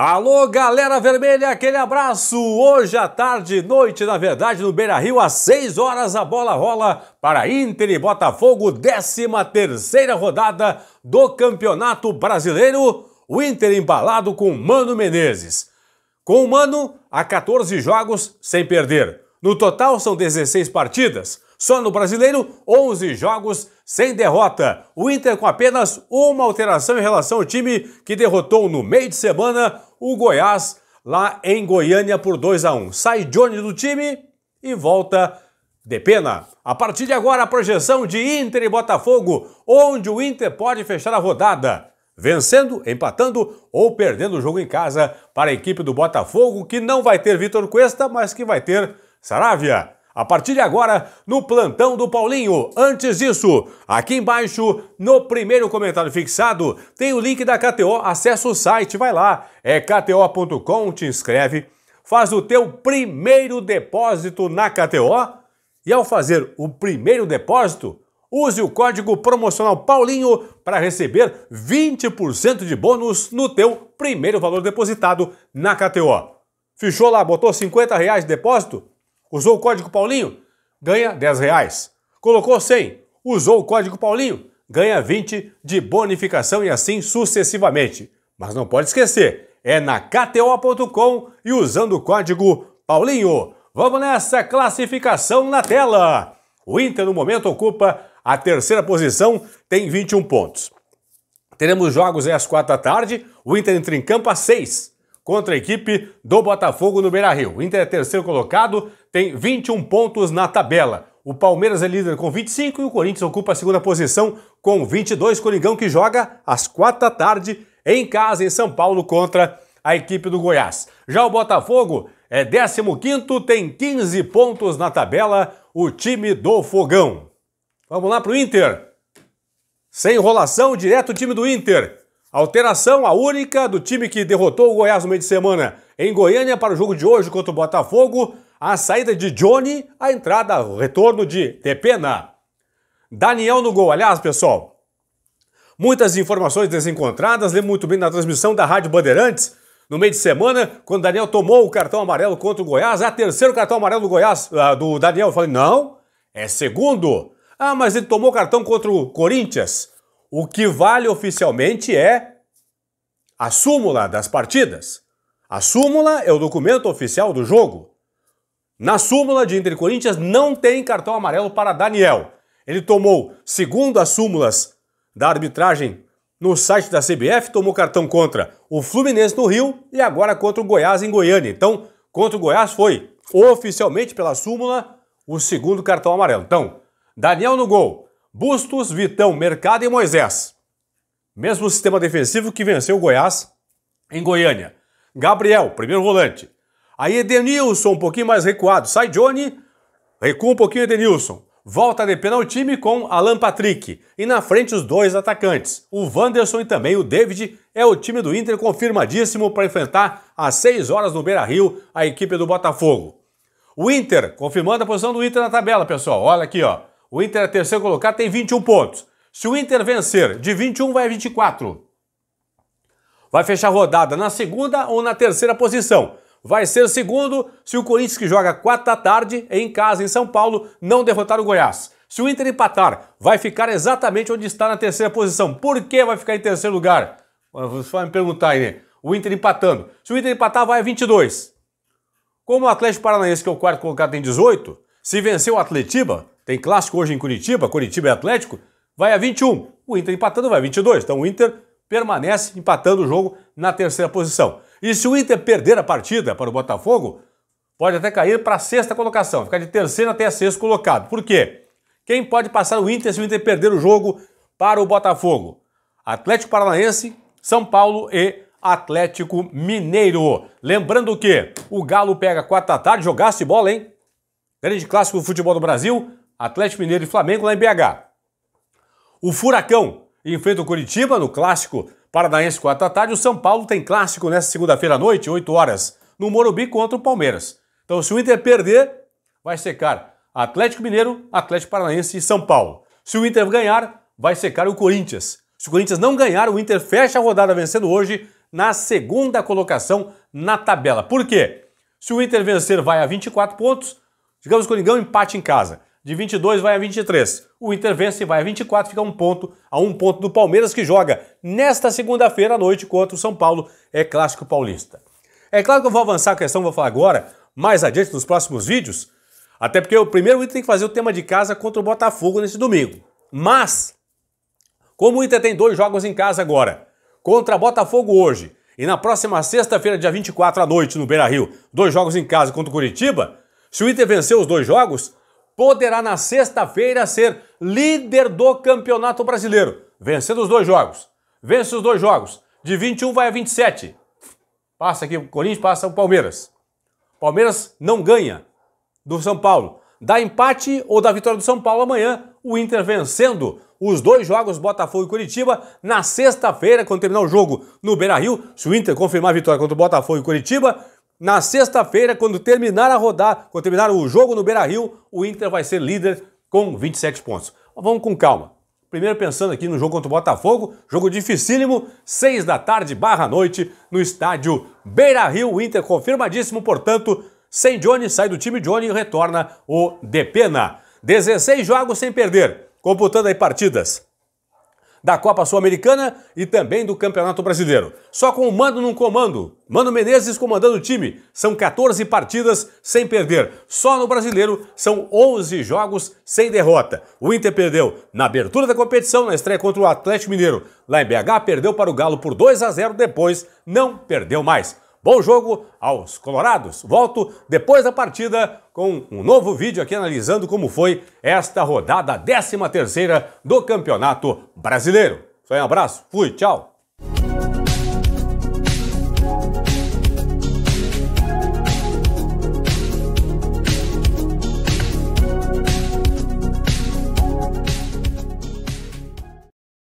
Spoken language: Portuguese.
Alô, galera vermelha, aquele abraço! Hoje à tarde e noite, na verdade, no Beira-Rio, às 6 horas, a bola rola para Inter e Botafogo, 13ª rodada do Campeonato Brasileiro. O Inter embalado com Mano Menezes. Com o Mano, há 14 jogos sem perder. No total, são 16 partidas. Só no Brasileiro, 11 jogos sem derrota. O Inter com apenas uma alteração em relação ao time que derrotou no meio de semana o Goiás lá em Goiânia por 2-1. Sai Johnny do time e volta Depena. A partir de agora, a projeção de Inter e Botafogo, onde o Inter pode fechar a rodada vencendo, empatando ou perdendo o jogo em casa para a equipe do Botafogo, que não vai ter Vitor Cuesta, mas que vai ter Saravia. A partir de agora, no plantão do Paulinho. Antes disso, aqui embaixo, no primeiro comentário fixado, tem o link da KTO. Acessa o site, vai lá, é kto.com, te inscreve, faz o teu primeiro depósito na KTO e ao fazer o primeiro depósito, use o código promocional Paulinho para receber 20% de bônus no teu primeiro valor depositado na KTO. Fechou lá, botou R$50 de depósito? Usou o código Paulinho? Ganha R$10. Colocou 100? Usou o código Paulinho? Ganha 20 de bonificação e assim sucessivamente. Mas não pode esquecer, é na kto.com e usando o código Paulinho. Vamos nessa classificação na tela. O Inter no momento ocupa a terceira posição, tem 21 pontos. Teremos jogos às 4 da tarde, o Inter entra em campo às 6. Contra a equipe do Botafogo no Beira-Rio. O Inter é terceiro colocado, tem 21 pontos na tabela. O Palmeiras é líder com 25 e o Corinthians ocupa a segunda posição com 22. Coringão que joga às 4 da tarde em casa em São Paulo contra a equipe do Goiás. Já o Botafogo é 15º, tem 15 pontos na tabela, o time do Fogão. Vamos lá para o Inter. Sem enrolação, direto o time do Inter. Alteração, a única do time que derrotou o Goiás no meio de semana em Goiânia para o jogo de hoje contra o Botafogo. A saída de Johnny, a entrada, o retorno de Depena. Daniel no gol. Aliás, pessoal, muitas informações desencontradas. Lembro muito bem na transmissão da Rádio Bandeirantes, no meio de semana, quando Daniel tomou o cartão amarelo contra o Goiás. É terceiro cartão amarelo do Goiás, do Daniel. Eu falei, não, é segundo. Ah, mas ele tomou o cartão contra o Corinthians. O que vale oficialmente é a súmula das partidas. A súmula é o documento oficial do jogo. Na súmula de Inter e Corinthians não tem cartão amarelo para Daniel. Ele tomou, segundo as súmulas da arbitragem no site da CBF, tomou cartão contra o Fluminense no Rio e agora contra o Goiás em Goiânia. Então, contra o Goiás foi oficialmente pela súmula o segundo cartão amarelo. Então, Daniel no gol. Bustos, Vitão, Mercado e Moisés. Mesmo sistema defensivo que venceu o Goiás em Goiânia. Gabriel, primeiro volante. Aí Edenilson, um pouquinho mais recuado. Sai Johnny, recua um pouquinho Edenilson. Volta a Depena ao time com Alan Patrick. E na frente os dois atacantes. O Wanderson e também o David. É o time do Inter confirmadíssimo para enfrentar às 6 horas no Beira-Rio a equipe do Botafogo. O Inter, confirmando a posição do Inter na tabela, pessoal. Olha aqui, ó. O Inter é terceiro colocado, tem 21 pontos. Se o Inter vencer, de 21 vai a 24. Vai fechar a rodada na segunda ou na terceira posição. Vai ser segundo se o Corinthians, que joga 4 da tarde, em casa, em São Paulo, não derrotar o Goiás. Se o Inter empatar, vai ficar exatamente onde está na terceira posição. Por que vai ficar em terceiro lugar? Você vai me perguntar aí, né? O Inter empatando. Se o Inter empatar, vai a 22. Como o Atlético Paranaense, que é o quarto colocado, tem 18, se vencer o Atletiba, tem clássico hoje em Curitiba, Curitiba é Atlético, vai a 21. O Inter empatando vai a 22. Então o Inter permanece empatando o jogo na terceira posição. E se o Inter perder a partida para o Botafogo, pode até cair para a sexta colocação, ficar de terceiro até a sexto colocado. Por quê? Quem pode passar o Inter se o Inter perder o jogo para o Botafogo? Atlético Paranaense, São Paulo e Atlético Mineiro. Lembrando que o Galo pega 4 da tarde, jogasse bola, hein? Grande clássico do futebol do Brasil, Atlético Mineiro e Flamengo lá em BH. O Furacão enfrenta o Curitiba no clássico paranaense 4 da tarde. O São Paulo tem clássico nesta segunda-feira à noite, 8 horas, no Morumbi contra o Palmeiras. Então, se o Inter perder, vai secar Atlético Mineiro, Atlético Paranaense e São Paulo. Se o Inter ganhar, vai secar o Corinthians. Se o Corinthians não ganhar, o Inter fecha a rodada vencendo hoje, na segunda colocação na tabela. Por quê? Se o Inter vencer, vai a 24 pontos. Digamos que o Coringão empate em casa. De 22 vai a 23. O Inter vence e vai a 24, fica a um ponto do Palmeiras, que joga nesta segunda-feira à noite contra o São Paulo. É clássico paulista. É claro que eu vou avançar a questão, vou falar agora, mais adiante nos próximos vídeos, até porque o primeiro o Inter tem que fazer o tema de casa contra o Botafogo nesse domingo. Mas, como o Inter tem 2 jogos em casa agora, contra Botafogo hoje, e na próxima sexta-feira, dia 24 à noite, no Beira-Rio, 2 jogos em casa contra o Curitiba, se o Inter vencer os 2 jogos, poderá na sexta-feira ser líder do Campeonato Brasileiro, vencendo os 2 jogos. Vence os 2 jogos, de 21 vai a 27. Passa aqui o Corinthians, passa o Palmeiras. Palmeiras não ganha do São Paulo. Dá empate ou dá vitória do São Paulo amanhã, o Inter vencendo os 2 jogos, Botafogo e Curitiba, na sexta-feira, quando terminar o jogo no Beira-Rio, se o Inter confirmar a vitória contra o Botafogo e Curitiba, na sexta-feira, quando terminar a rodada, quando terminar o jogo no Beira-Rio, o Inter vai ser líder com 27 pontos. Mas vamos com calma. Primeiro pensando aqui no jogo contra o Botafogo, jogo dificílimo, 6 da tarde barra noite, no estádio Beira-Rio. O Inter confirmadíssimo, portanto, sem Johnny, sai do time Johnny e retorna o Depena. 16 jogos sem perder, computando aí partidas da Copa Sul-Americana e também do Campeonato Brasileiro. Só com o Mano no comando, Mano Menezes comandando o time. São 14 partidas sem perder. Só no Brasileiro são 11 jogos sem derrota. O Inter perdeu na abertura da competição, na estreia contra o Atlético Mineiro. Lá em BH, perdeu para o Galo por 2-0, depois não perdeu mais. Bom jogo aos colorados. Volto depois da partida com um novo vídeo aqui analisando como foi esta rodada 13ª do Campeonato Brasileiro. Só um abraço, fui, tchau.